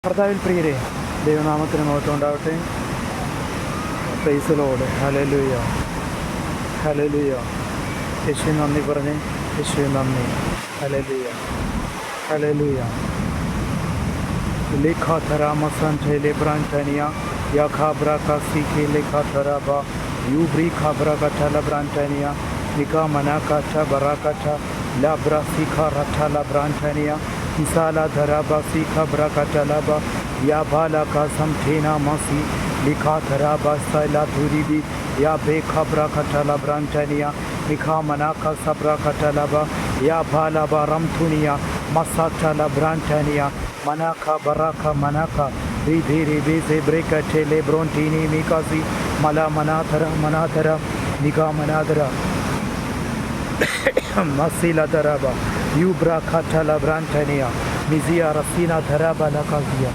കർത്താവിൽ പ്രിയരെ, ദൈവനാമത്തിന് മഹത്വം ഉണ്ടാവട്ടെ. Price the Lord. ഹല്ലേലൂയ, ഹല്ലേലൂയ. യേശുവേ നന്ദി പറഞ്ഞേ, യേശുവേ നന്ദി. Hallelujah, hallelujah. ലേഖാ ധരാമസൻ ഠേലെ ബ്രാൻറ്റനിയ യാഖാ ബ്രാകാ സീഖെ ലേഖാ ധരാബ യൂബ്രി ഖാബ്ര കഠല ബ്രാൻറ്റനിയ നികാ മനാകാഠ ബറാകാഠ ലാബ്ര സീഖാ റഠല ബ്രാൻറ്റനിയ ഇസാല ധരാബ സീഖ ബ്രാകാഠലബ യാഭാല കാസം ഠേന മസി ലിഖാ ധരാബ സൈല ധുരിബി യാ ബേഖ ബ്രാകാഠല ബ്രാൻറ്റനിയ നിഖാ മനാകാ സബ്ര കഠലബ യാഭാല ബറംതുനിയ മസാഠല ബ്രാൻറ്റനിയ മനാഖ ബറാഖ മനാഖ ധീ രി സെ ബ്രേക ഠേലെ ബ്രോൻറ്റീനി മികാസി മല മനാധര മനാധര നിഖാ മനാധര മസില ധരാബ യൂബ്ര ഖഠല ബ്രാൻറ്റനിയ മിസിയ റസീന ധരാബ ലകാസിയ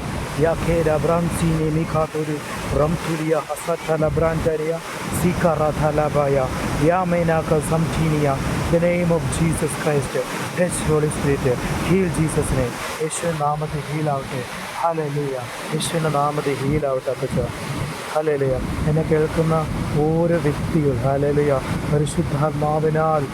യാഖേര ബ്രാൻസീനി മിഖാതുരി റംതുലിയ ഹസഠല ബ്രാൻറ്റനിയ സീഖറഥലബയ യാമേനാക സംഠീനിയ. The name of Jesus Christ, touch Holy Spirit, heal Jesus' name. യേശുവിൻ്റെ നാമത്തിൽ ഹീൽ ആവട്ടെ. ഹല്ലേലൂയ. യേശുവിൻ്റെ നാമത്തിൽ ഹീൽ ആവട്ടെ അപ്പച്ച. ഹല്ലേലൂയ. എന്നെ കേൾക്കുന്ന ഓരോ വ്യക്തികൾ ഹല്ലേലൂയ പരിശുദ്ധാത്മാവിനാൽ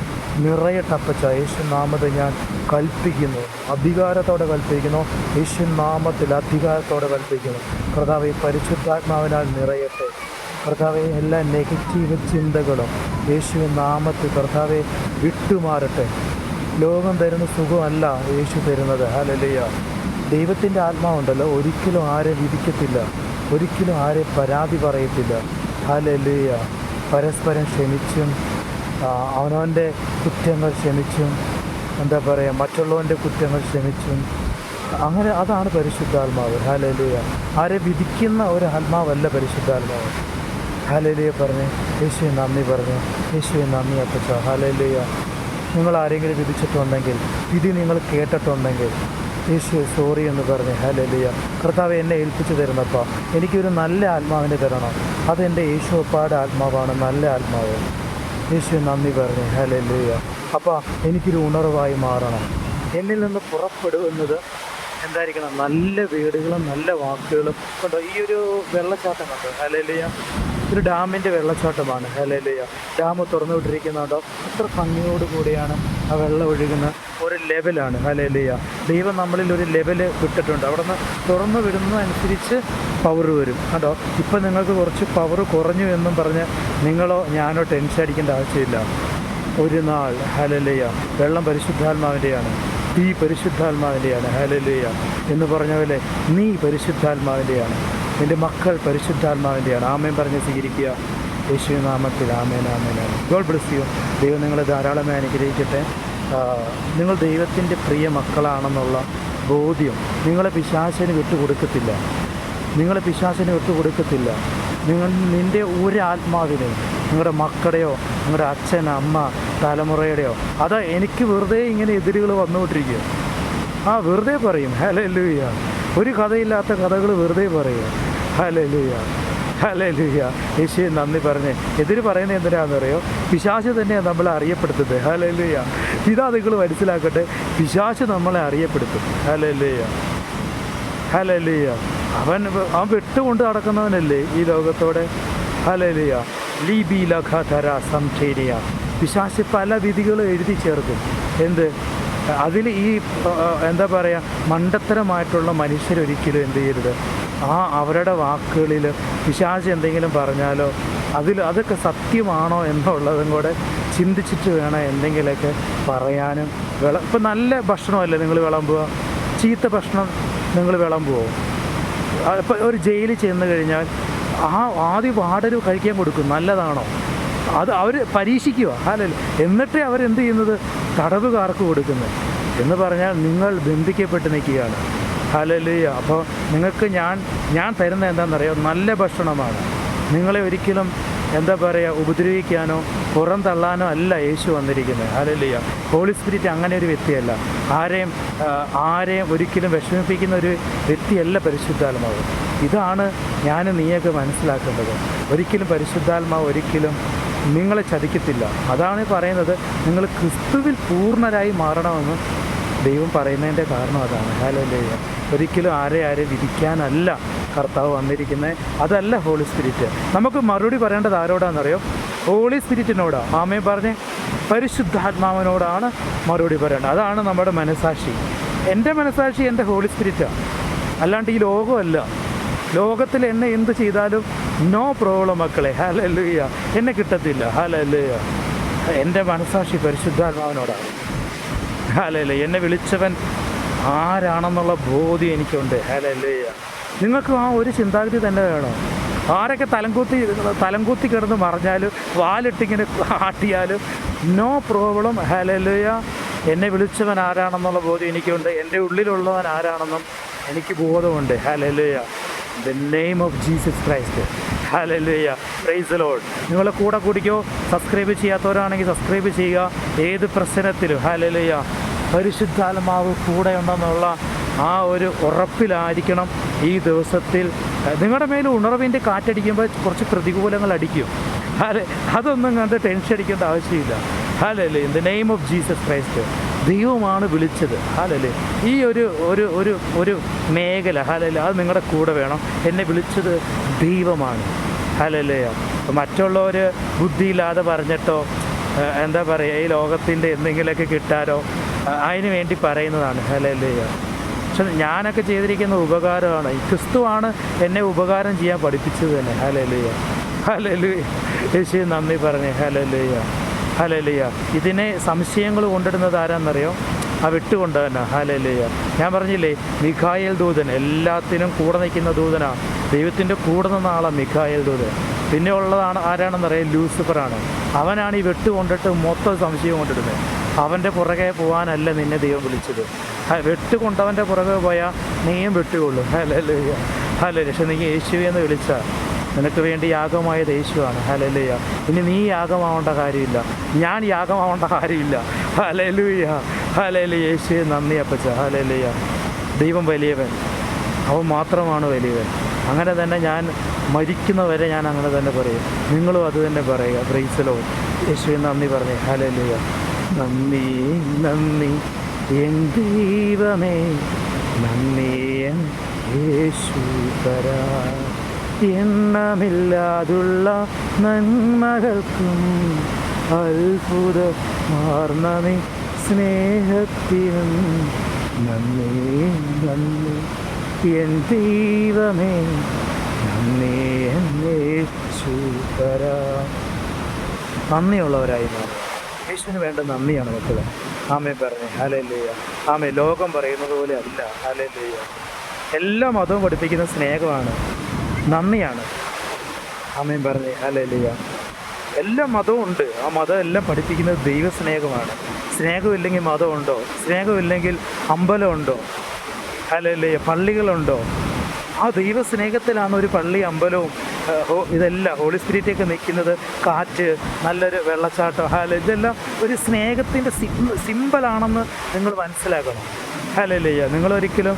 നിറയട്ടപ്പച്ച. യേശു നാമത്തിൽ ഞാൻ കൽപ്പിക്കുന്നു, അധികാരത്തോടെ കൽപ്പിക്കുന്നു. യേശു നാമത്തിൽ അധികാരത്തോടെ കൽപ്പിക്കുന്നു. കർത്താവേ, പരിശുദ്ധാത്മാവിനാൽ നിറയട്ടെ. കർത്താവെ, എല്ലാ നെഗറ്റീവ് ചിന്തകളും യേശുവിൻ നാമത്തിൽ കർത്താവെ വിട്ടുമാറട്ടെ. ലോകം തരുന്ന സുഖമല്ല യേശു തരുന്നത്. ഹല്ലേലൂയ. ദൈവത്തിൻ്റെ ആത്മാവുണ്ടല്ലോ, ഒരിക്കലും ആരെ വിധിക്കത്തില്ല, ഒരിക്കലും ആരെ പരാതി പറയത്തില്ല. ഹല്ലേലൂയ. പരസ്പരം ക്ഷമിച്ചും അവനവൻ്റെ കുറ്റങ്ങൾ ക്ഷമിച്ചും എന്താ പറയുക, മറ്റുള്ളവൻ്റെ കുറ്റങ്ങൾ ക്ഷമിച്ചും അങ്ങനെ അതാണ് പരിശുദ്ധാത്മാവ്. ഹല്ലേലൂയ. ആരെ വിധിക്കുന്ന ഒരു ആത്മാവല്ല പരിശുദ്ധാത്മാവ്. ഹല്ലേലൂയ പറഞ്ഞേ. യേശുവേ നന്ദി പറഞ്ഞേ. യേശുവേ നന്ദി അപ്പച്ച. ഹല്ലേലൂയ. നിങ്ങൾ ആരെങ്കിലും വിധിച്ചിട്ടുണ്ടെങ്കിൽ, വിധി നിങ്ങൾ കേട്ടിട്ടുണ്ടെങ്കിൽ യേശുവേ സോറി എന്ന് പറഞ്ഞേ. ഹല്ലേലൂയ. കർത്താവ് എന്നെ ഏൽപ്പിച്ചു തരുന്നപ്പോൾ എനിക്കൊരു നല്ല ആത്മാവിനെ തരണം. അതെൻ്റെ യേശുവപ്പാടെ ആത്മാവാണ്, നല്ല ആത്മാവ്. യേശുവേ നന്ദി പറഞ്ഞേ. ഹല്ലേലൂയ. അപ്പോൾ എനിക്കൊരു ഉണർവായി മാറണം. എന്നിൽ നിന്ന് പുറപ്പെടുന്നത് എന്തായിരിക്കണം? നല്ല വീടുകളും നല്ല വാക്കുകളും കണ്ടോ. ഈ ഒരു വെള്ളച്ചാട്ടം കണ്ടോ? ഹല്ലേലൂയ. ഒരു ഡാമിൻ്റെ വെള്ളച്ചാട്ടമാണ്. ഹല്ലേലൂയ. ഡാം തുറന്നു വിട്ടിരിക്കുന്നുണ്ടോ? എത്ര ഭംഗിയോടുകൂടിയാണ് ആ വെള്ളം ഒഴുകുന്ന ഒരു ലെവലാണ്. ഹല്ലേലൂയ. ദൈവം നമ്മളിൽ ഒരു ലെവല് വിട്ടിട്ടുണ്ട്. അവിടെ നിന്ന് തുറന്നു വിടുന്നതനുസരിച്ച് പവർ വരും കേട്ടോ. ഇപ്പം നിങ്ങൾക്ക് കുറച്ച് പവർ കുറഞ്ഞു എന്നും പറഞ്ഞ് നിങ്ങളോ ഞാനോ ടെൻഷൻ അടിക്കേണ്ട ആവശ്യമില്ല. ഒരു നാൾ ഹല്ലേലൂയ വെള്ളം പരിശുദ്ധാത്മാവിൻ്റെയാണ്, തീ പരിശുദ്ധാത്മാവിൻ്റെയാണ്. ഹല്ലേലൂയ എന്ന് പറഞ്ഞ പോലെ നീ പരിശുദ്ധാത്മാവിൻ്റെയാണ്, നിൻ്റെ മക്കൾ പരിശുദ്ധാത്മാവിൻ്റെയാണ്. ആമേൻ പറഞ്ഞ് സ്വീകരിക്കുക യേശുവിൻ നാമത്തിൽ. ആമേൻ, ആമേൻ, ആമേൻ. God bless you. ദൈവം നിങ്ങളെ ധാരാളമായി അനുഗ്രഹിക്കട്ടെ. നിങ്ങൾ ദൈവത്തിൻ്റെ പ്രിയ മക്കളാണെന്നുള്ള ബോധ്യം നിങ്ങളെ പിശാചിന് വിട്ടുകൊടുക്കത്തില്ല, നിങ്ങളെ പിശാചിന് വിട്ടുകൊടുക്കത്തില്ല. നിൻ്റെ ഒരാത്മാവിനെ, നിങ്ങളുടെ മക്കളുടെയോ നിങ്ങളുടെ അച്ഛൻ അമ്മ തലമുറയുടെയോ അത് എനിക്ക് വെറുതെ ഇങ്ങനെ എതിരുകൾ വന്നുകൊണ്ടിരിക്കുക. വെറുതെ പറയും. ഹല്ലേലൂയ. ഒരു കഥയില്ലാത്ത കഥകൾ വെറുതെ പറയുക. ഹല്ലേലൂയ, ഹല്ലേലൂയ. യേശുവേ നന്ദി പറഞ്ഞേ. എതിര് പറയുന്നത് എന്തിനാണെന്നറിയോ? പിശാച് തന്നെയാണ് നമ്മളെ അറിയപ്പെടുത്തുന്നത്. ഹല്ലേലൂയ. ഇതാ നിങ്ങൾ മനസ്സിലാക്കട്ടെ, പിശാച് നമ്മളെ അറിയപ്പെടുത്തും. Hallelujah, hallelujah. അവൻ വിട്ടുകൊണ്ട് നടക്കുന്നവനല്ലേ ഈ ലോകത്തോടെ. ഹല്ലേലൂയ. ലീബി ലഖധര സംഠേനിയ. പിശാച് പല വിധികളും എഴുതി ചേർക്കും. എന്ത്? അതിൽ ഈ എന്താ പറയുക, മണ്ടത്തരമായിട്ടുള്ള മനുഷ്യരൊരിക്കലും എന്ത് ചെയ്യരുത്, അവരുടെ വാക്കുകളിൽ പിശാച് എന്തെങ്കിലും പറഞ്ഞാലോ അതൊക്കെ സത്യമാണോ എന്നുള്ളതും കൂടെ ചിന്തിച്ചിട്ട് വേണം എന്തെങ്കിലുമൊക്കെ പറയാനും. ഇപ്പം നല്ല ഭക്ഷണമല്ലേ നിങ്ങൾ വിളമ്പുക, ചീത്ത ഭക്ഷണം നിങ്ങൾ വിളമ്പുമോ? ഇപ്പോൾ ഒരു ജയിലിൽ ചെന്ന് കഴിഞ്ഞാൽ ആദ്യം വാർഡന് കഴിക്കാൻ കൊടുക്കും, നല്ലതാണോ? അത് അവർ പരീക്ഷിക്കുക. അല്ലല്ലോ. എന്നിട്ടേ അവരെന്ത് ചെയ്യുന്നത്? തടവുകാർക്ക് കൊടുക്കുന്നത്. എന്ന് പറഞ്ഞാൽ നിങ്ങൾ ബന്ധിക്കപ്പെട്ട് നിൽക്കുകയാണ്. ഹല്ലേലൂയ. അപ്പോൾ നിങ്ങൾക്ക് ഞാൻ തരുന്ന എന്താണെന്നറിയോ? നല്ല ഭക്ഷണമാണ്. നിങ്ങളെ ഒരിക്കലും എന്താ പറയുക ഉപദ്രവിക്കാനോ പുറം തള്ളാനോ അല്ല യേശു വന്നിരിക്കുന്നത്. ഹല്ലേലൂയ. ഹോളി സ്പിരിറ്റ് അങ്ങനെ ഒരു വ്യക്തിയല്ല. ആരെയും ഒരിക്കലും വിഷമിപ്പിക്കുന്ന ഒരു വ്യക്തിയല്ല പരിശുദ്ധാത്മാവ്. ഇതാണ് നീയൊക്കെ മനസ്സിലാക്കേണ്ടത്. ഒരിക്കലും പരിശുദ്ധാത്മാവ് ഒരിക്കലും നിങ്ങളെ ചതിക്കത്തില്ല. അതാണ് പറയുന്നത്, നിങ്ങൾ ക്രിസ്തുവിൽ പൂർണ്ണരായി മാറണമെന്ന് ദൈവം പറയുന്നതിൻ്റെ കാരണം അതാണ്. ഹല്ലേലൂയ. ഒരിക്കലും ആരെയും വിധിക്കാനല്ല കർത്താവ് വന്നിരിക്കുന്നത്. അതല്ല ഹോളി സ്പിരിറ്റ്. നമുക്ക് മറുപടി പറയേണ്ടത് ആരോടാണെന്നറിയോ? ഹോളി സ്പിരിറ്റിനോടാ. ആമേൻ പറഞ്ഞേ. പരിശുദ്ധാത്മാവിനോടാണ് മറുപടി പറയേണ്ടത്. അതാണ് നമ്മുടെ മനസാക്ഷി. എൻ്റെ മനസാക്ഷി എൻ്റെ ഹോളി സ്പിരിറ്റാണ്, അല്ലാണ്ട് ഈ ലോകമല്ല. ലോകത്തിൽ എന്നെ എന്ത് ചെയ്താലും നോ പ്രോബ്ലം മക്കളെ. ഹല്ലേലൂയ. എന്നെ കിട്ടത്തില്ല. ഹല്ലേലൂയ. എൻ്റെ മനസാക്ഷി പരിശുദ്ധാത്മാവിനോടാണ്. ഹല്ലേലൂയ. എന്നെ വിളിച്ചവൻ ആരാണെന്നുള്ള ബോധ്യം എനിക്കുണ്ട്. ഹല്ലേലൂയ. നിങ്ങൾക്ക് ആ ഒരു ചിന്താഗതി തന്നെ വേണം. ആരൊക്കെ തലംകൂത്തി കിടന്ന് മറിഞ്ഞാലും വാലിട്ടിങ്ങനെ ആട്ടിയാലും നോ പ്രോബ്ലം. ഹല്ലേലൂയ. എന്നെ വിളിച്ചവൻ ആരാണെന്നുള്ള ബോധ്യം എനിക്കുണ്ട്. എൻ്റെ ഉള്ളിലുള്ളവൻ ആരാണെന്നും എനിക്ക് ബോധമുണ്ട്. ഹല്ലേലൂയ. The name of Jesus Christ. ഹല്ലേലൂയ. Praise the lord. നിങ്ങളെ കൂടെ കൂടിക്കോ. സബ്സ്ക്രൈബ് ചെയ്യാത്തവരാണെങ്കിൽ സബ്സ്ക്രൈബ് ചെയ്യുക. ഏത് പ്രശ്നത്തിലും ഹല്ലേലൂയ പരിശുദ്ധാത്മാവ് കൂടെ ഉണ്ടെന്നുള്ള ആ ഒരു ഉറപ്പിലായിരിക്കണം ഈ ദിവസത്തിൽ. നിങ്ങളുടെ മേൽ ഉണർവിൻ്റെ കാറ്റടിക്കുമ്പോൾ കുറച്ച് പ്രതികൂലങ്ങൾ അടിക്കും. അതൊന്നും കണ്ട് ടെൻഷൻ അടിക്കേണ്ട ആവശ്യമില്ല. Hallelujah. In the name of Jesus Christ. ദൈവമാണ് വിളിച്ചത്. ഹല്ലേലൂയ. ഈ ഒരു മേഖല ഹല്ലേലൂയ അത് നിങ്ങളുടെ കൂടെ വേണം. എന്നെ വിളിച്ചത് ദൈവമാണ്. ഹല്ലേലൂയ. മറ്റുള്ളവർ ബുദ്ധിയില്ലാതെ പറഞ്ഞിട്ടോ എന്താ പറയുക, ഈ ലോകത്തിൻ്റെ എന്തെങ്കിലുമൊക്കെ കിട്ടാനോ അതിന് വേണ്ടി പറയുന്നതാണ്. ഹല്ലേലൂയ. പക്ഷെ ഞാനൊക്കെ ചെയ്തിരിക്കുന്ന ഉപകാരമാണ്. ഈ ക്രിസ്തുവാണ് എന്നെ ഉപകാരം ചെയ്യാൻ പഠിപ്പിച്ചത് തന്നെ. ഹല്ലേലൂയ. ഹല്ലേലൂയ. യേശുവേ നന്ദി പറഞ്ഞേ. ഹല്ലേലൂയ. ഹല്ലേലൂയ. ഇതിനെ സംശയങ്ങൾ കൊണ്ടിടുന്നത് ആരാന്നറിയോ? ആ വിട്ടുകൊണ്ട് തന്നെ. ഹല്ലേലൂയ. ഞാൻ പറഞ്ഞില്ലേ, മിഖായേൽ ദൂതൻ എല്ലാത്തിനും കൂടെ നിൽക്കുന്ന ദൂതനാണ്. ദൈവത്തിൻ്റെ കൂടെ നിന്ന ആളാണ് മിഖായേൽ ദൂതൻ. പിന്നെ ഉള്ളതാണ് ആരാണെന്നറിയാം? ലൂസിഫറാണ്. അവനാണ് ഈ വെട്ടുകൊണ്ടിട്ട് മൊത്തം സംശയം കൊണ്ടിടുന്നത്. അവൻ്റെ പുറകെ പോകാനല്ല നിന്നെ ദൈവം വിളിച്ചത്. വെട്ടുകൊണ്ടവൻ്റെ പുറകെ പോയാൽ നീയും വെട്ടുകൊള്ളു. ഹല്ലേലൂയ. ഹല്ലേലൂയ. പക്ഷെ നീ യേശുവേ എന്ന് വിളിച്ചാൽ നിനക്ക് വേണ്ടി യാഗമായത് യേശുവാണ്. ഹല്ലേലൂയ. ഇനി നീ യാഗമാവേണ്ട കാര്യമില്ല, ഞാൻ യാഗമാവേണ്ട കാര്യമില്ല. ഹല്ലേലൂയ. ഹല്ലേലൂയ. യേശുവേ നന്ദി അപ്പച്ച. ഹല്ലേലൂയ. ദൈവം വലിയവൻ, അവൻ മാത്രമാണ് വലിയവൻ. അങ്ങനെ തന്നെ ഞാൻ മരിക്കുന്നവരെ ഞാൻ അങ്ങനെ തന്നെ പറയും. നിങ്ങളും അത് തന്നെ പറയുക. Price the Lord. യേശുവേ നന്ദി പറഞ്ഞേ. ഹല്ലേലൂയ. നന്ദി നന്ദി എൻ ദൈവമേ, നന്ദി എൻ യേശുപരാ. എണ്ണമില്ലാതുള്ള നന്മകൾക്കും അത്ഭുതമാർന്ന നീ സ്നേഹത്തിനും നന്ദി നന്ദി എൻ ദൈവമേ, നന്ദി എൻ യേശുപരാ. നന്ദിയുള്ളവരായി മാറുക. യേശുവിന് വേണ്ട നന്ദിയാണ് മക്കളെ. ആമേൻ പറഞ്ഞേ. ഹല്ലേലൂയ. ആമേൻ. ലോകം പറയുന്നത് പോലെ അല്ല. ഹല്ലേലൂയ. എല്ലാ മതവും പഠിപ്പിക്കുന്ന സ്നേഹമാണ്, നന്ദിയാണ്. ആമേൻ പറഞ്ഞേ. ഹല്ലേലൂയ. എല്ലാ മതവും ഉണ്ട്. ആ മതം എല്ലാം പഠിപ്പിക്കുന്നത് ദൈവസ്നേഹമാണ്. സ്നേഹമില്ലെങ്കിൽ മതമുണ്ടോ? സ്നേഹമില്ലെങ്കിൽ അമ്പലമുണ്ടോ? ഹല്ലേലൂയ. പള്ളികളുണ്ടോ? ആ ദൈവസ്നേഹത്തിലാണ് ഒരു പള്ളി, അമ്പലവും ഇതെല്ലാം ഹോളി സ്പിരിറ്റൊക്കെ നിൽക്കുന്നത്. കാറ്റ്, നല്ലൊരു വെള്ളച്ചാട്ടം, ഇതെല്ലാം ഒരു സ്നേഹത്തിൻ്റെ സിമ്പലാണെന്ന് നിങ്ങൾ മനസ്സിലാക്കണം. ഹല്ലേലൂയ. നിങ്ങളൊരിക്കലും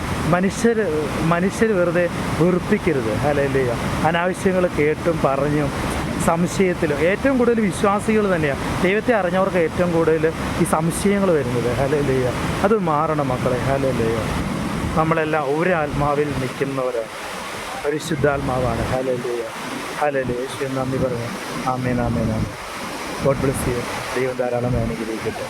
മനുഷ്യർ വെറുതെ വെറുപ്പിക്കരുത്. ഹല്ലേലൂയ. അനാവശ്യങ്ങൾ കേട്ടും പറഞ്ഞും സംശയത്തിലും ഏറ്റവും കൂടുതൽ വിശ്വാസികൾ തന്നെയാണ്, ദൈവത്തെ അറിഞ്ഞവർക്ക് ഏറ്റവും കൂടുതൽ ഈ സംശയങ്ങൾ വരുന്നത്. ഹല്ലേലൂയ. അത് മാറണം മക്കളെ. ഹല്ലേലൂയ. നമ്മളെല്ലാം ഒരു ആത്മാവിൽ നിൽക്കുന്നവരാണ്. പരിശുദ്ധാത്മാവാണ്. ഹല്ലേലൂയ. ഹല്ലേലൂയ. യേശുവേ നന്ദി പറഞ്ഞു. ആമേൻ. ആമേൻ. ആമേൻ. God bless you. ദൈവം ധാരാളം അനുഗ്രഹിക്കട്ടെ.